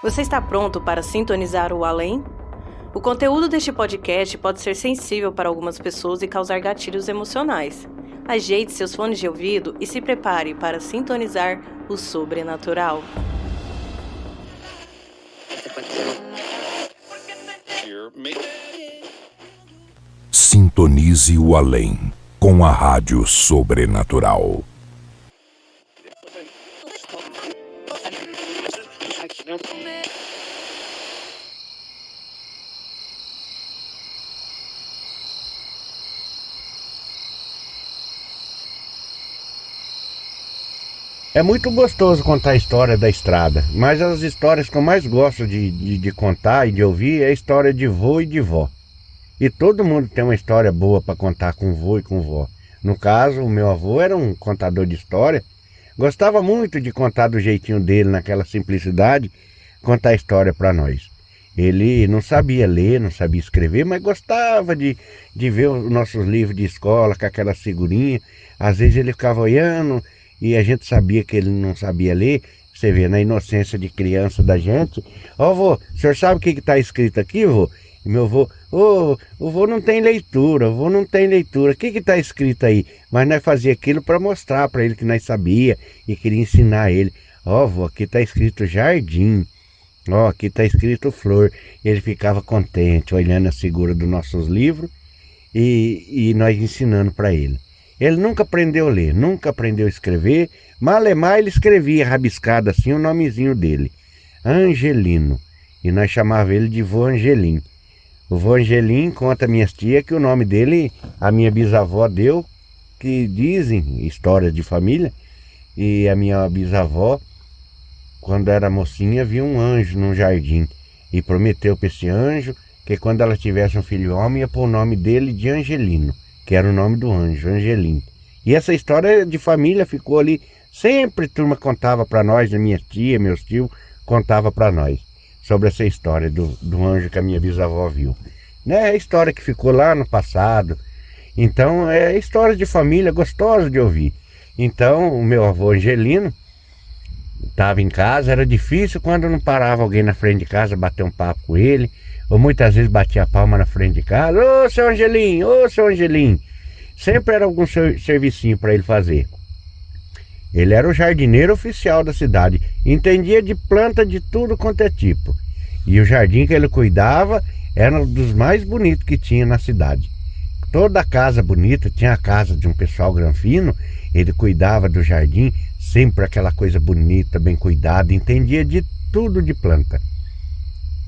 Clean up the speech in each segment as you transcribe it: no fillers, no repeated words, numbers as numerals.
Você está pronto para sintonizar o além? O conteúdo deste podcast pode ser sensível para algumas pessoas e causar gatilhos emocionais. Ajeite seus fones de ouvido e se prepare para sintonizar o sobrenatural. Sintonize o além com a Rádio Sobrenatural. É muito gostoso contar a história da estrada, mas as histórias que eu mais gosto de contar e de ouvir é a história de vô e de vó. E todo mundo tem uma história boa para contar com vô e com vó. No caso, o meu avô era um contador de história, gostava muito de contar do jeitinho dele, naquela simplicidade, contar a história para nós. Ele não sabia ler, não sabia escrever, mas gostava de ver os nossos livros de escola com aquela figurinha. Às vezes ele ficava olhando e a gente sabia que ele não sabia ler. Você vê, na inocência de criança da gente. Ó, vô, o senhor sabe o que está escrito aqui, vô? E meu vô, o vô não tem leitura, o vô não tem leitura. O que está escrito aí? Mas nós fazia aquilo para mostrar para ele que nós sabia e queria ensinar ele. Ó, vô, aqui está escrito jardim. Ó, aqui está escrito flor. Ele ficava contente, olhando a figura dos nossos livros e nós ensinando para ele. Ele nunca aprendeu a ler, nunca aprendeu a escrever. Malemar ele escrevia rabiscado assim o nomezinho dele, Angelino. E nós chamava ele de vô Angelim. O vô Angelim conta a minhas tias que o nome dele, a minha bisavó deu, que dizem histórias de família, e a minha bisavó, quando era mocinha, viu um anjo num jardim e prometeu para esse anjo que quando ela tivesse um filho homem ia pôr o nome dele de Angelino, que era o nome do anjo, Angelim. E essa história de família ficou ali, sempre a turma contava para nós, minha tia, meus tios, contava para nós sobre essa história do anjo que a minha bisavó viu. Né? É a história que ficou lá no passado. Então é história de família gostosa de ouvir. Então o meu avô Angelino estava em casa, era difícil quando não parava alguém na frente de casa bater um papo com ele, ou muitas vezes batia a palma na frente de casa. Ô seu Angelim, ô seu Angelim. Sempre era algum servicinho para ele fazer. Ele era o jardineiro oficial da cidade, entendia de planta de tudo quanto é tipo. E o jardim que ele cuidava era um dos mais bonitos que tinha na cidade. Toda casa bonita, tinha a casa de um pessoal granfino, ele cuidava do jardim, sempre aquela coisa bonita, bem cuidada, entendia de tudo de planta.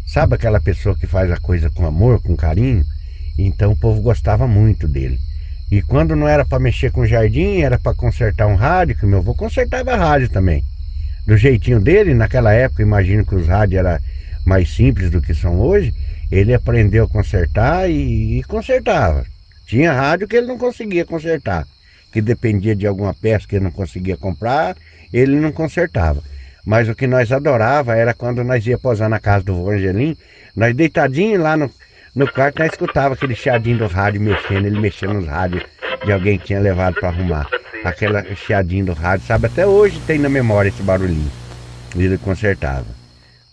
Sabe aquela pessoa que faz a coisa com amor, com carinho? Então o povo gostava muito dele. E quando não era para mexer com o jardim, era para consertar um rádio, que meu avô consertava rádio também. Do jeitinho dele, naquela época, imagino que os rádios eram mais simples do que são hoje, ele aprendeu a consertar e consertava. Tinha rádio que ele não conseguia consertar, que dependia de alguma peça que ele não conseguia comprar, ele não consertava. Mas o que nós adorava era quando nós ia posar na casa do vô Angelim, nós deitadinhos lá no quarto, nós escutava aquele chiadinho do rádio mexendo, ele mexendo nos rádios de alguém que tinha levado para arrumar. Aquela chiadinho do rádio, sabe? Até hoje tem na memória esse barulhinho. E ele consertava.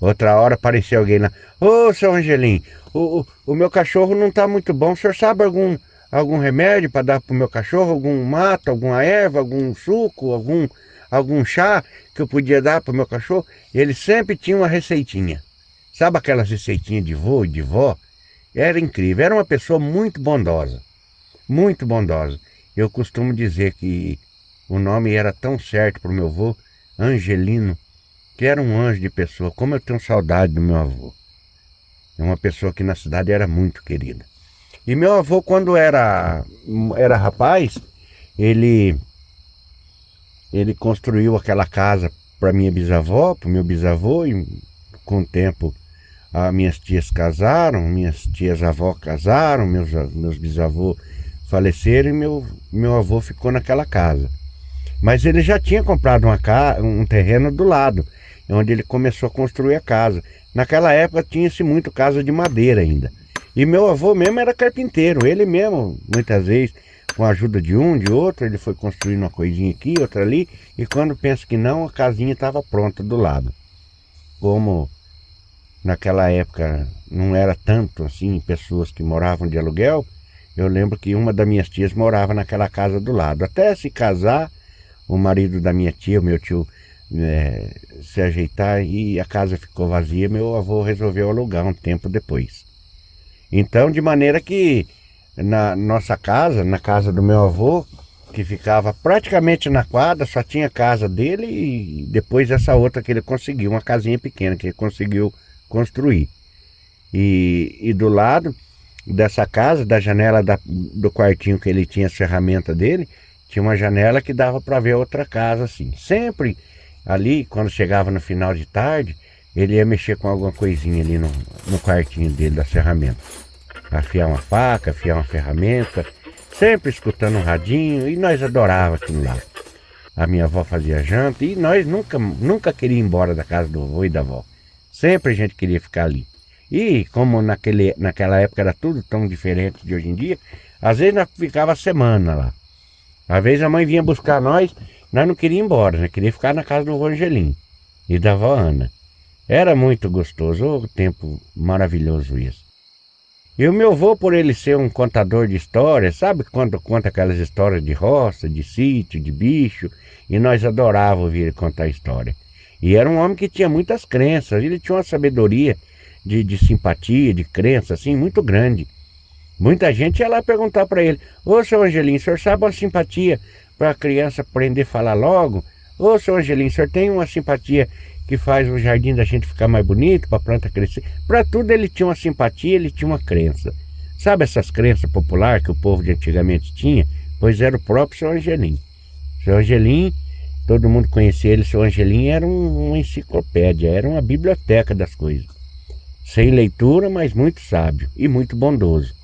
Outra hora apareceu alguém lá. Ô, seu Angelim, o meu cachorro não está muito bom. O senhor sabe algum remédio para dar pro meu cachorro? Algum mato, alguma erva, algum suco, algum chá que eu podia dar pro meu cachorro? E ele sempre tinha uma receitinha. Sabe aquelas receitinhas de vô e de vó? Era incrível, era uma pessoa muito bondosa. Muito bondosa. Eu costumo dizer que o nome era tão certo pro meu avô, Angelino, que era um anjo de pessoa. Como eu tenho saudade do meu avô. É uma pessoa que na cidade era muito querida. E meu avô, quando era rapaz, ele construiu aquela casa para minha bisavó, para o meu bisavô, e com o tempo as minhas tias casaram, minhas tias avó casaram, meus bisavôs faleceram e meu avô ficou naquela casa. Mas ele já tinha comprado um terreno do lado, onde ele começou a construir a casa. Naquela época tinha-se muito casa de madeira ainda. E meu avô mesmo era carpinteiro, ele mesmo, muitas vezes, com a ajuda de um, de outro, ele foi construindo uma coisinha aqui, outra ali, e quando pensa que não, a casinha estava pronta do lado. Como naquela época não era tanto assim, pessoas que moravam de aluguel. Eu lembro que uma das minhas tias morava naquela casa do lado. Até se casar, o marido da minha tia, o meu tio, se ajeitar e a casa ficou vazia, meu avô resolveu alugar um tempo depois. Então, de maneira que na nossa casa, na casa do meu avô, que ficava praticamente na quadra, só tinha casa dele e depois essa outra que ele conseguiu, uma casinha pequena que ele conseguiu construir. E do lado dessa casa, da janela do quartinho que ele tinha as ferramentas dele, tinha uma janela que dava para ver outra casa assim. Sempre ali, quando chegava no final de tarde, ele ia mexer com alguma coisinha ali no quartinho dele das ferramentas. Afiar uma faca, afiar uma ferramenta, sempre escutando um radinho, e nós adorávamos aquilo lá. A minha avó fazia janta e nós nunca queríamos ir embora da casa do avô e da avó. Sempre a gente queria ficar ali. E como naquela época era tudo tão diferente de hoje em dia, às vezes nós ficava semana lá. Às vezes a mãe vinha buscar nós não queríamos ir embora, né? Queria ficar na casa do avô Angelim e da avó Ana. Era muito gostoso, o tempo maravilhoso isso. E o meu avô, por ele ser um contador de histórias, sabe quando conta aquelas histórias de roça, de sítio, de bicho, e nós adorávamos ouvir ele contar história. E era um homem que tinha muitas crenças, ele tinha uma sabedoria de simpatia, de crença, assim, muito grande. Muita gente ia lá perguntar para ele: ô, seu Angelim, o senhor sabe uma simpatia para a criança aprender a falar logo? Ô, seu Angelim, o senhor tem uma simpatia que faz o jardim da gente ficar mais bonito, para a planta crescer? Para tudo ele tinha uma simpatia, ele tinha uma crença. Sabe essas crenças populares que o povo de antigamente tinha? Pois era o próprio seu Angelim. Seu Angelim, todo mundo conhecia ele, seu Angelim era uma enciclopédia, era uma biblioteca das coisas. Sem leitura, mas muito sábio e muito bondoso.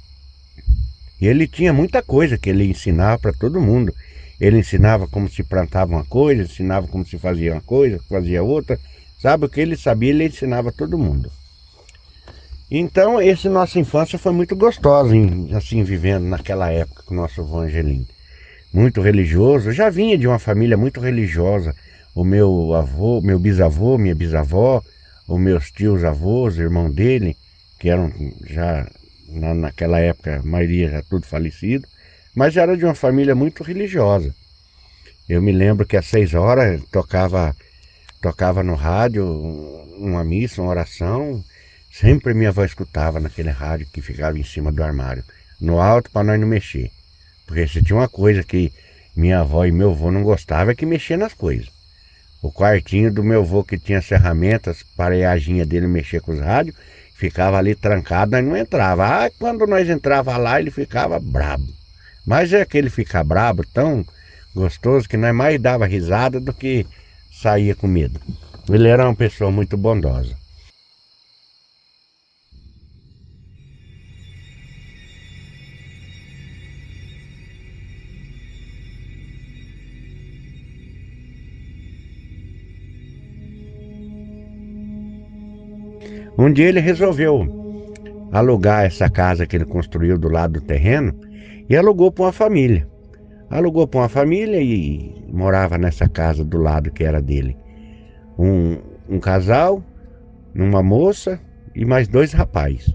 E ele tinha muita coisa que ele ensinava para todo mundo. Ele ensinava como se plantava uma coisa, ensinava como se fazia uma coisa, fazia outra. Sabe o que ele sabia, ele ensinava a todo mundo. Então, nossa infância foi muito gostosa, assim, vivendo naquela época com o nosso avô Angelim. Muito religioso, eu já vinha de uma família muito religiosa. O meu avô, meu bisavô, minha bisavó, os meus tios avós, irmão dele, que eram já, naquela época, a maioria já tudo falecido, mas era de uma família muito religiosa. Eu me lembro que às 6 horas tocava no rádio uma missa, uma oração. Sempre minha avó escutava naquele rádio que ficava em cima do armário, no alto, para nós não mexer. Porque se tinha uma coisa que minha avó e meu avô não gostavam, é que mexia nas coisas. O quartinho do meu avô, que tinha as ferramentas, pareaginha dele mexer com os rádios, ficava ali trancado, nós não entrava. Quando nós entrava lá, ele ficava brabo. Mas é aquele ficar brabo tão gostoso que nós mais dava risada do que saía com medo. Ele era uma pessoa muito bondosa. Um dia ele resolveu alugar essa casa que ele construiu do lado do terreno e alugou para uma família. Alugou para uma família e morava nessa casa do lado que era dele. Um casal, uma moça e mais 2 rapazes.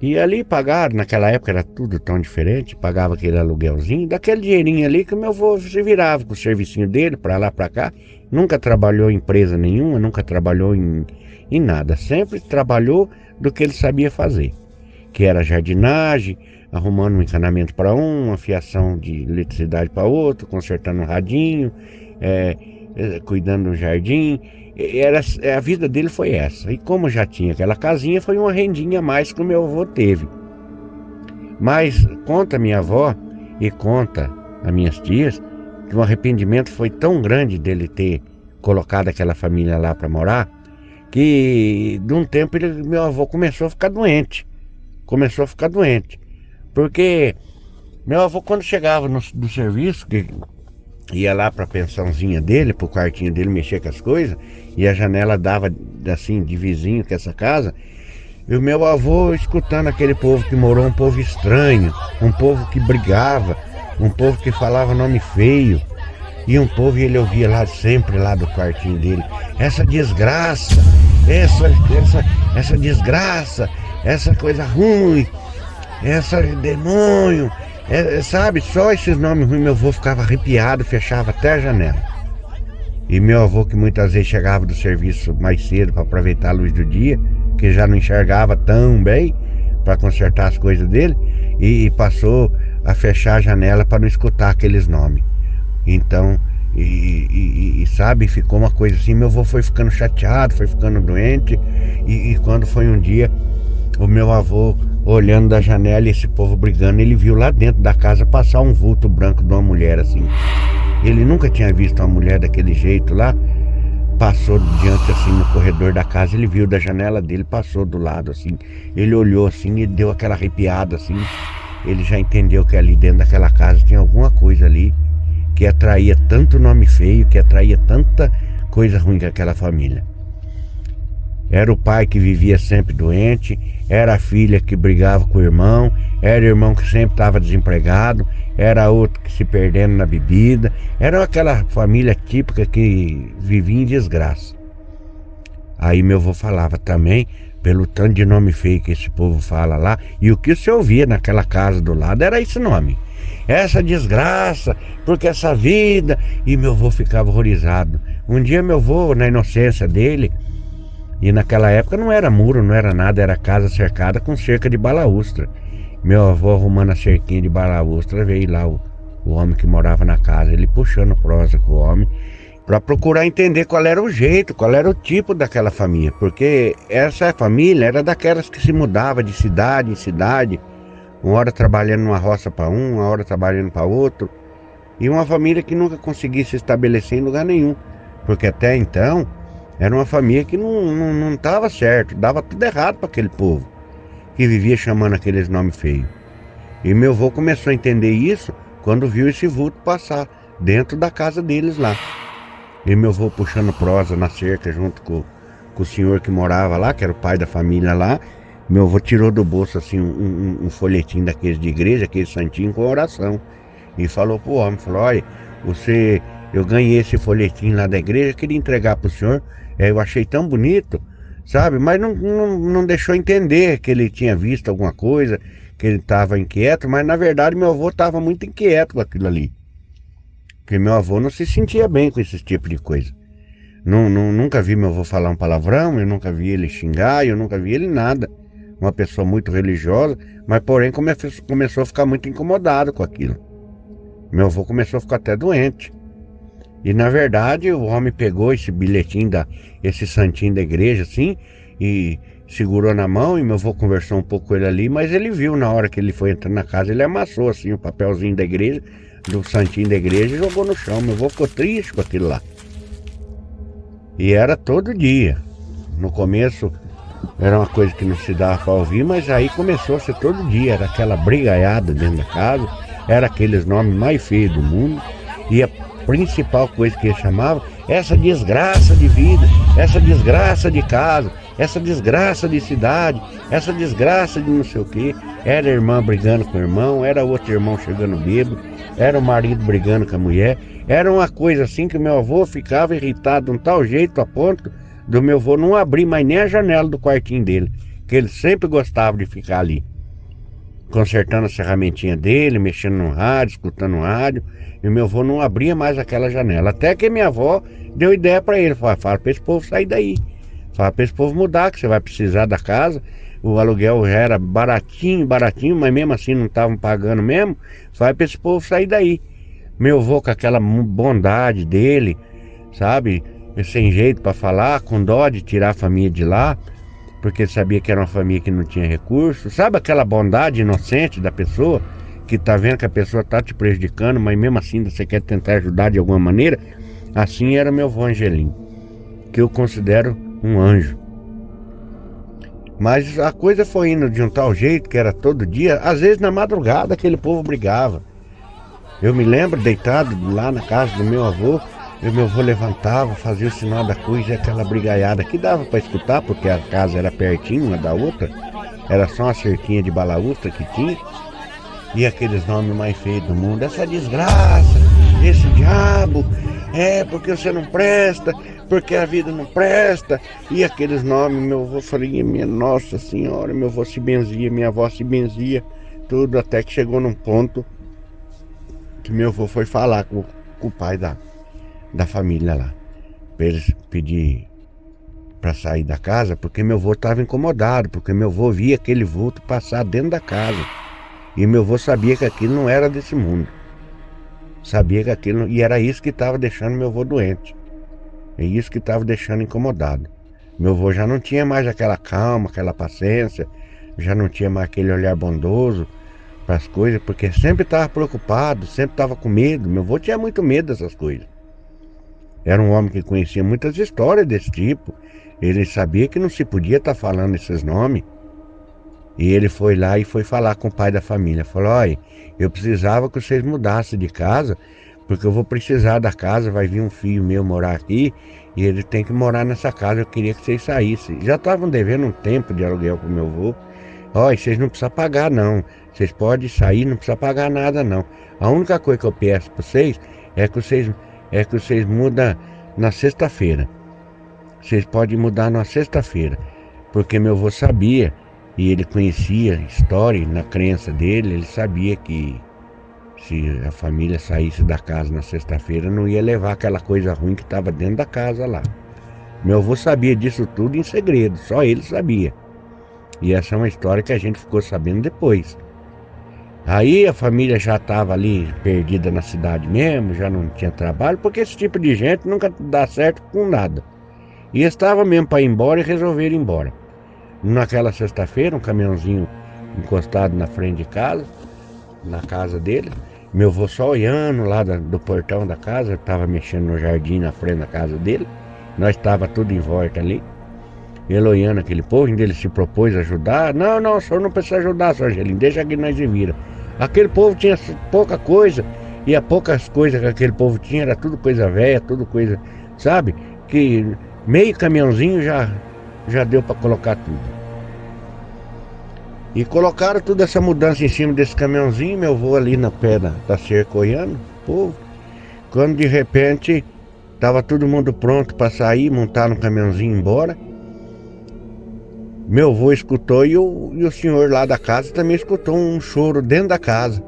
E ali pagaram, naquela época era tudo tão diferente, pagava aquele aluguelzinho, daquele dinheirinho ali que o meu avô se virava com o servicinho dele, para lá, para cá. Nunca trabalhou em empresa nenhuma, nunca trabalhou em nada. Sempre trabalhou do que ele sabia fazer, que era jardinagem, arrumando um encanamento para uma fiação de eletricidade para outro, consertando um radinho, cuidando do jardim. A vida dele foi essa. E como já tinha aquela casinha, foi uma rendinha a mais que o meu avô teve. Mas conta minha avó e conta as minhas tias que o arrependimento foi tão grande dele ter colocado aquela família lá para morar, que de um tempo meu avô começou a ficar doente. Porque meu avô, quando chegava do serviço, que ia lá para a pensãozinha dele, para o quartinho dele mexer com as coisas, e a janela dava assim de vizinho com essa casa, e o meu avô escutando aquele povo que morou, um povo estranho, um povo que brigava, um povo que falava nome feio. E um povo, ele ouvia lá sempre lá do quartinho dele: essa desgraça, essa desgraça, essa coisa ruim, essa demônio, sabe? Só esses nomes ruins. Meu avô ficava arrepiado, fechava até a janela. E meu avô, que muitas vezes chegava do serviço mais cedo para aproveitar a luz do dia, que já não enxergava tão bem para consertar as coisas dele, e passou a fechar a janela para não escutar aqueles nomes. Então, sabe, ficou uma coisa assim. Meu avô foi ficando chateado, foi ficando doente, e quando foi um dia, o meu avô, olhando da janela e esse povo brigando, ele viu lá dentro da casa passar um vulto branco de uma mulher assim. Ele nunca tinha visto uma mulher daquele jeito lá. Passou diante assim no corredor da casa, ele viu da janela dele, passou do lado assim. Ele olhou assim e deu aquela arrepiada assim. Ele já entendeu que ali dentro daquela casa tinha alguma coisa ali que atraía tanto nome feio, que atraía tanta coisa ruim daquela família. Era o pai que vivia sempre doente, era a filha que brigava com o irmão, era o irmão que sempre estava desempregado, era outro que se perdendo na bebida. Era aquela família típica que vivia em desgraça. Aí meu avô falava também, pelo tanto de nome feio que esse povo fala lá, e o que você ouvia naquela casa do lado era esse nome: essa desgraça, porque essa vida. E meu avô ficava horrorizado. Um dia meu avô, na inocência dele, e naquela época não era muro, não era nada, era casa cercada com cerca de balaústra. Meu avô, arrumando a cerquinha de balaústra, veio lá o homem que morava na casa, ele puxando prosa com o homem, para procurar entender qual era o jeito, qual era o tipo daquela família. Porque essa família era daquelas que se mudava de cidade em cidade, uma hora trabalhando numa roça para um, uma hora trabalhando para outro. E uma família que nunca conseguia se estabelecer em lugar nenhum, porque até então era uma família que não estava certo, dava tudo errado para aquele povo que vivia chamando aqueles nomes feios. E meu avô começou a entender isso quando viu esse vulto passar dentro da casa deles lá. E meu avô puxando prosa na cerca junto com o senhor que morava lá, que era o pai da família lá. Meu avô tirou do bolso assim um folhetim daqueles de igreja, aquele santinho com oração, e falou pro homem, falou: olha, eu ganhei esse folhetim lá da igreja, queria entregar pro senhor, eu achei tão bonito, sabe? Mas não deixou entender que ele tinha visto alguma coisa, que ele estava inquieto. Mas na verdade meu avô estava muito inquieto com aquilo ali, porque meu avô não se sentia bem com esse tipo de coisa. Nunca vi meu avô falar um palavrão, eu nunca vi ele xingar, eu nunca vi ele nada. Uma pessoa muito religiosa, mas porém começou a ficar muito incomodado com aquilo. Meu avô começou a ficar até doente. E na verdade o homem pegou esse bilhetinho, esse santinho da igreja assim, e segurou na mão, e meu avô conversou um pouco com ele ali, mas ele viu na hora que ele foi entrar na casa, ele amassou assim o papelzinho da igreja, do santinho da igreja, e jogou no chão. Meu avô ficou triste com aquilo lá. E era todo dia. No começo era uma coisa que não se dava para ouvir, mas aí começou a ser todo dia. Era aquela brigaiada dentro da casa, era aqueles nomes mais feios do mundo. E a principal coisa que ele chamava: essa desgraça de vida, essa desgraça de casa, essa desgraça de cidade, essa desgraça de não sei o que. Era a irmã brigando com o irmão, era outro irmão chegando bêbado, era o marido brigando com a mulher. Era uma coisa assim que meu avô ficava irritado de um tal jeito, a ponto do meu avô não abrir mais nem a janela do quartinho dele, que ele sempre gostava de ficar ali, consertando a ferramentinha dele, mexendo no rádio, escutando no rádio. E meu avô não abria mais aquela janela, até que minha avó deu ideia para ele: fala para esse povo sair daí, fala para esse povo mudar, que você vai precisar da casa. O aluguel já era baratinho, mas mesmo assim não estavam pagando mesmo. Fala para esse povo sair daí. Meu avô, com aquela bondade dele, sabe, sem jeito para falar, com dó de tirar a família de lá, porque sabia que era uma família que não tinha recurso. Sabe aquela bondade inocente da pessoa, que tá vendo que a pessoa tá te prejudicando, mas mesmo assim você quer tentar ajudar de alguma maneira? Assim era meu avô Angelim, que eu considero um anjo. Mas a coisa foi indo de um tal jeito que era todo dia. Às vezes na madrugada aquele povo brigava. Eu me lembro deitado lá na casa do meu avô, e meu avô levantava, fazia o sinal da cruz, e aquela brigaiada que dava para escutar, porque a casa era pertinho uma da outra, era só uma cerquinha de balaústra que tinha. E aqueles nomes mais feios do mundo: essa desgraça, esse diabo, porque você não presta, porque a vida não presta, e aqueles nomes, meu avô falei, minha Nossa Senhora, meu avô se benzia, minha avó se benzia, tudo, até que chegou num ponto que meu avô foi falar com o pai da família lá, para eles pedir para sair da casa, porque meu avô estava incomodado, porque meu avô via aquele vulto passar dentro da casa, e meu avô sabia que aquilo não era desse mundo, sabia que aquilo, e era isso que estava deixando meu avô doente, é isso que estava deixando incomodado. Meu avô já não tinha mais aquela calma, aquela paciência, já não tinha mais aquele olhar bondoso para as coisas, porque sempre estava preocupado, sempre estava com medo. Meu avô tinha muito medo dessas coisas. Era um homem que conhecia muitas histórias desse tipo. Ele sabia que não se podia estar falando esses nomes. E ele foi lá e foi falar com o pai da família. Falou, olha, eu precisava que vocês mudassem de casa, porque eu vou precisar da casa, vai vir um filho meu morar aqui, e ele tem que morar nessa casa, eu queria que vocês saíssem. Já estavam devendo um tempo de aluguel pro meu avô. Olha, vocês não precisam pagar não, vocês podem sair, não precisam pagar nada não. A única coisa que eu peço para vocês é que vocês mudam na sexta-feira. Vocês podem mudar na sexta-feira, porque meu avô sabia, e ele conhecia a história, na crença dele, ele sabia que se a família saísse da casa na sexta-feira, não ia levar aquela coisa ruim que estava dentro da casa lá. Meu avô sabia disso tudo em segredo, só ele sabia. E essa é uma história que a gente ficou sabendo depois. Aí a família já estava ali perdida na cidade mesmo, já não tinha trabalho, porque esse tipo de gente nunca dá certo com nada. E estava mesmo para ir embora e resolveram ir embora. Naquela sexta-feira, um caminhãozinho encostado na frente de casa, na casa dele. Meu avô só olhando lá do portão da casa, estava mexendo no jardim na frente da casa dele. Nós estava tudo em volta ali. Ele olhando aquele povo, onde ele se propôs a ajudar. Não, o senhor não precisa ajudar, senhor Angelino, deixa que nós se vira. Aquele povo tinha pouca coisa, e as poucas coisas que aquele povo tinha era tudo coisa velha, tudo coisa, sabe? Que meio caminhãozinho já deu para colocar tudo. E colocaram toda essa mudança em cima desse caminhãozinho, meu avô ali na pé da cerca olhando, povo. Quando de repente estava todo mundo pronto para sair, montar no caminhãozinho e ir embora. Meu avô escutou e o senhor lá da casa também escutou um choro dentro da casa.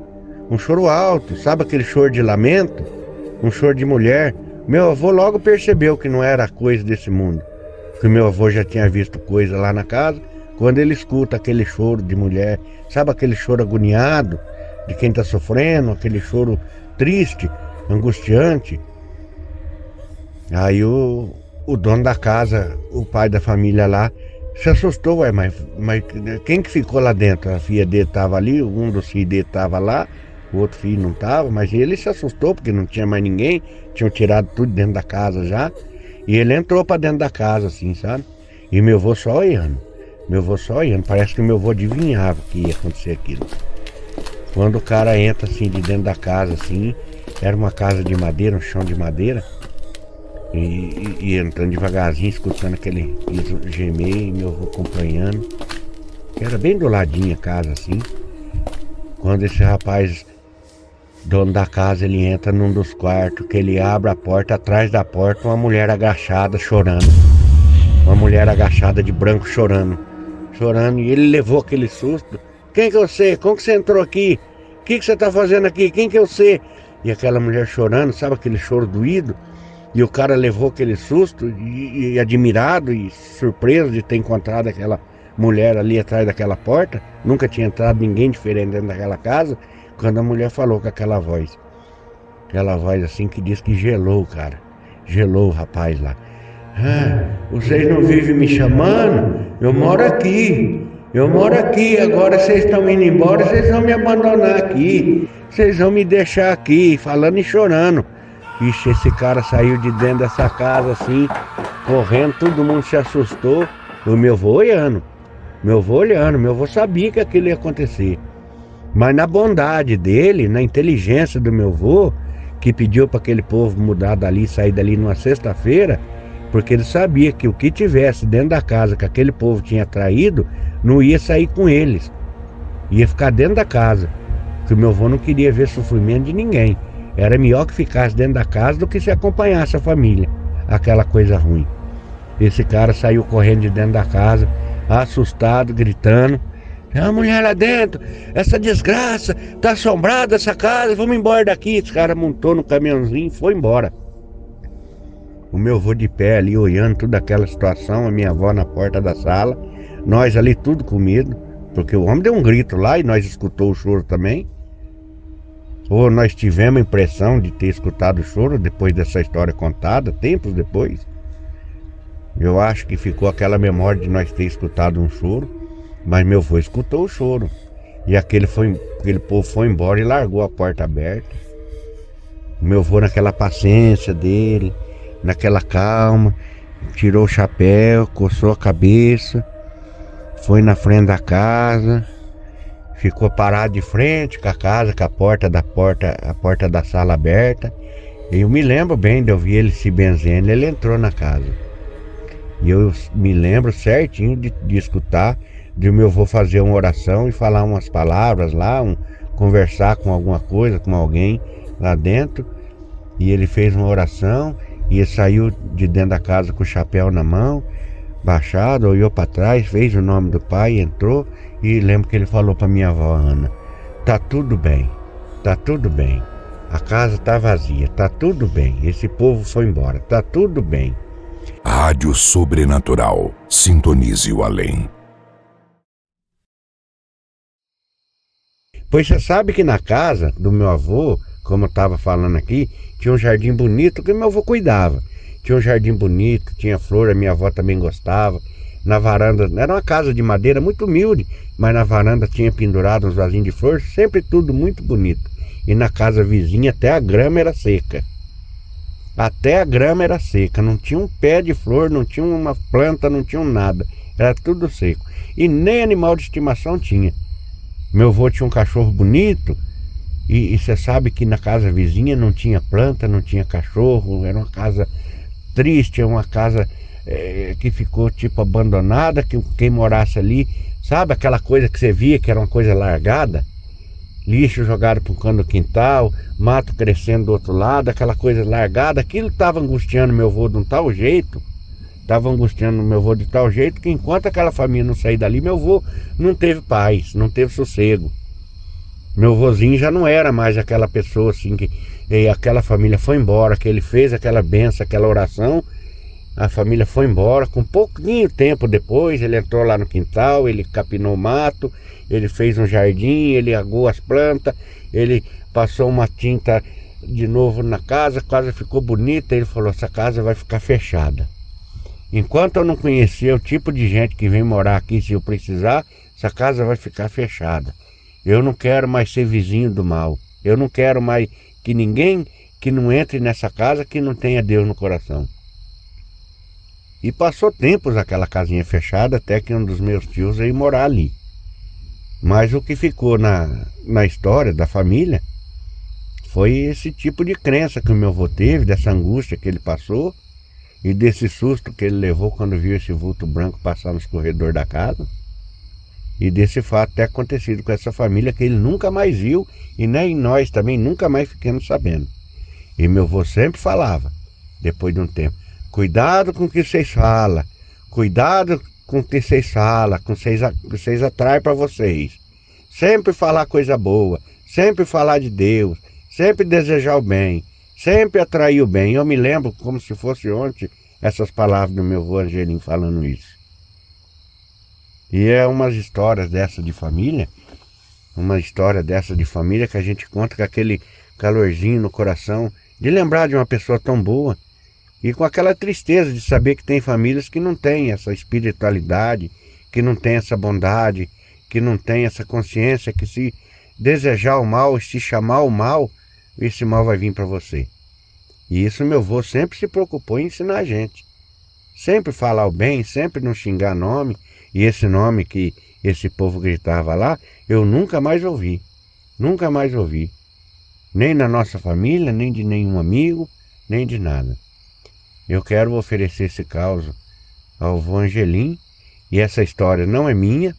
Um choro alto, sabe aquele choro de lamento? Um choro de mulher. Meu avô logo percebeu que não era coisa desse mundo. Que meu avô já tinha visto coisa lá na casa. Quando ele escuta aquele choro de mulher, sabe aquele choro agoniado de quem está sofrendo, aquele choro triste, angustiante. Aí o dono da casa, o pai da família lá, se assustou, ué, mas quem que ficou lá dentro? A filha dele estava ali, um dos filhos dele estava lá, o outro filho não estava, mas ele se assustou porque não tinha mais ninguém, tinham tirado tudo dentro da casa já, e ele entrou para dentro da casa assim, sabe? E meu avô só olhando, parece que meu avô adivinhava que ia acontecer aquilo. Quando o cara entra assim de dentro da casa assim, era uma casa de madeira, um chão de madeira, e entrando devagarzinho, escutando aquele gemer, e meu avô acompanhando. Era bem do ladinho a casa assim. Quando esse rapaz, dono da casa, ele entra num dos quartos, que ele abre a porta, atrás da porta uma mulher agachada chorando. Uma mulher agachada de branco chorando, e ele levou aquele susto. Quem que eu sei? Como que você entrou aqui? O que você está fazendo aqui? Quem que eu sei? E aquela mulher chorando, sabe aquele choro doído? E o cara levou aquele susto e admirado e surpreso de ter encontrado aquela mulher ali atrás daquela porta. Nunca tinha entrado ninguém diferente dentro daquela casa. Quando a mulher falou com aquela voz assim que diz que gelou, cara. Gelou o rapaz lá. Vocês não vivem me chamando? Eu moro aqui, agora vocês estão indo embora, vocês vão me abandonar aqui, vocês vão me deixar aqui, falando e chorando. Ixi, esse cara saiu de dentro dessa casa assim, correndo, todo mundo se assustou. O meu avô olhando, meu avô sabia que aquilo ia acontecer. Mas na bondade dele, na inteligência do meu avô, que pediu para aquele povo mudar dali, sair dali numa sexta-feira, porque ele sabia que o que tivesse dentro da casa que aquele povo tinha traído, não ia sair com eles, ia ficar dentro da casa, que o meu avô não queria ver sofrimento de ninguém. Era melhor que ficasse dentro da casa do que se acompanhasse a família, aquela coisa ruim. Esse cara saiu correndo de dentro da casa, assustado, gritando: tem uma mulher lá dentro, essa desgraça, tá assombrada essa casa, vamos embora daqui. Esse cara montou no caminhãozinho e foi embora. O meu avô de pé ali, olhando toda aquela situação, a minha avó na porta da sala, nós ali tudo com medo, porque o homem deu um grito lá e nós escutou o choro também. Ou nós tivemos a impressão de ter escutado o choro depois dessa história contada, tempos depois. Eu acho que ficou aquela memória de nós ter escutado um choro, mas meu avô escutou o choro. E aquele povo foi embora e largou a porta aberta. Meu avô naquela paciência dele, naquela calma, tirou o chapéu, coçou a cabeça, foi na frente da casa, ficou parado de frente com a casa, com a porta da sala aberta. E eu me lembro bem de ouvir ele se benzendo, ele entrou na casa. E eu me lembro certinho de escutar, de meu avô fazer uma oração e falar umas palavras lá, conversar com alguma coisa, com alguém lá dentro. E ele fez uma oração e ele saiu de dentro da casa com o chapéu na mão, baixado, olhou para trás, fez o nome do pai, entrou. E lembro que ele falou para minha avó Ana: tá tudo bem, tá tudo bem. A casa tá vazia, tá tudo bem. Esse povo foi embora, tá tudo bem. Rádio Sobrenatural. Sintonize o além. Pois você sabe que na casa do meu avô, como eu estava falando aqui, tinha um jardim bonito que meu avô cuidava. Tinha um jardim bonito, tinha flor, a minha avó também gostava. Na varanda, era uma casa de madeira muito humilde, mas na varanda tinha pendurado uns vasinhos de flor, sempre tudo muito bonito. E na casa vizinha até a grama era seca. Até a grama era seca, não tinha um pé de flor, não tinha uma planta, não tinha nada. Era tudo seco. E nem animal de estimação tinha. Meu avô tinha um cachorro bonito, e você sabe que na casa vizinha não tinha planta, não tinha cachorro, era uma casa triste, uma casa que ficou tipo abandonada, que quem morasse ali, sabe aquela coisa que você via que era uma coisa largada? Lixo jogado para um canto do quintal, mato crescendo do outro lado, aquela coisa largada. Aquilo estava angustiando meu avô de um tal jeito, que enquanto aquela família não sair dali, meu avô não teve paz, não teve sossego. Meu vozinho já não era mais aquela pessoa assim que aquela família foi embora, que ele fez aquela benção, aquela oração, a família foi embora. Com pouquinho tempo depois, ele entrou lá no quintal, ele capinou o mato, ele fez um jardim, ele agou as plantas, ele passou uma tinta de novo na casa, a casa ficou bonita. Ele falou: essa casa vai ficar fechada. Enquanto eu não conhecer o tipo de gente que vem morar aqui, se eu precisar, essa casa vai ficar fechada. Eu não quero mais ser vizinho do mal. Eu não quero mais que ninguém que não entre nessa casa que não tenha Deus no coração. E passou tempos aquela casinha fechada, até que um dos meus tios veio morar ali. Mas o que ficou na história da família foi esse tipo de crença que o meu avô teve, dessa angústia que ele passou e desse susto que ele levou quando viu esse vulto branco passar nos corredores da casa. E desse fato ter acontecido com essa família que ele nunca mais viu, e nem nós também nunca mais ficamos sabendo. E meu avô sempre falava, depois de um tempo: cuidado com o que vocês falam, cuidado com o que vocês falam, com o que vocês atraem para vocês. Sempre falar coisa boa, sempre falar de Deus, sempre desejar o bem, sempre atrair o bem. Eu me lembro como se fosse ontem essas palavras do meu avô Angelim falando isso. E é umas histórias dessa de família, que a gente conta com aquele calorzinho no coração, de lembrar de uma pessoa tão boa, e com aquela tristeza de saber que tem famílias que não têm essa espiritualidade, que não têm essa bondade, que não têm essa consciência que se desejar o mal, se chamar o mal, esse mal vai vir para você. E isso meu avô sempre se preocupou em ensinar a gente. Sempre falar o bem, sempre não xingar nome. E esse nome que esse povo gritava lá, eu nunca mais ouvi. Nunca mais ouvi. Nem na nossa família, nem de nenhum amigo, nem de nada. Eu quero oferecer esse caos ao vô Angelim. E essa história não é minha.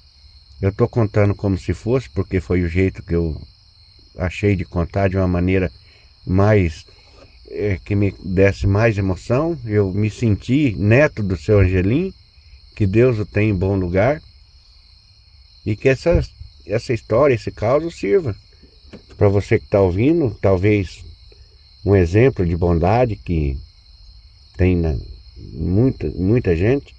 Eu estou contando como se fosse, porque foi o jeito que eu achei de contar, de uma maneira mais que me desse mais emoção. Eu me senti neto do seu Angelim, que Deus o tem em bom lugar, e que essa história, esse caso sirva para você que está ouvindo, talvez um exemplo de bondade que tem muita gente,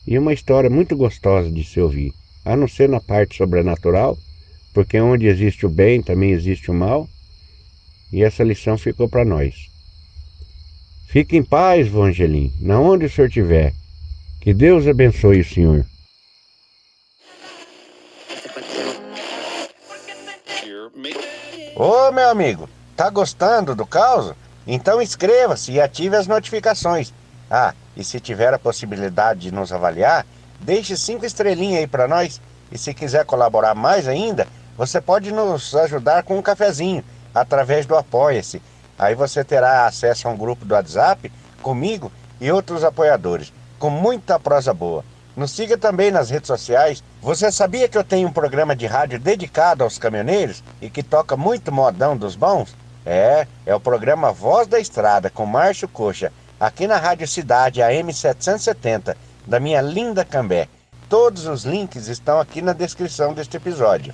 e uma história muito gostosa de se ouvir, a não ser na parte sobrenatural, porque onde existe o bem também existe o mal, e essa lição ficou para nós. Fique em paz, vô Angelim, na onde o senhor estiver. Que Deus abençoe o senhor. Ô, meu amigo, tá gostando do caos? Então inscreva-se e ative as notificações. Ah, e se tiver a possibilidade de nos avaliar, deixe 5 estrelinhas aí para nós. E se quiser colaborar mais ainda, você pode nos ajudar com um cafezinho através do Apoia-se. Aí você terá acesso a um grupo do WhatsApp comigo e outros apoiadores, com muita prosa boa. Nos siga também nas redes sociais. Você sabia que eu tenho um programa de rádio dedicado aos caminhoneiros e que toca muito modão dos bons? É o programa Voz da Estrada com Márcio Coxa, aqui na Rádio Cidade AM 770, da minha linda Cambé. Todos os links estão aqui na descrição deste episódio.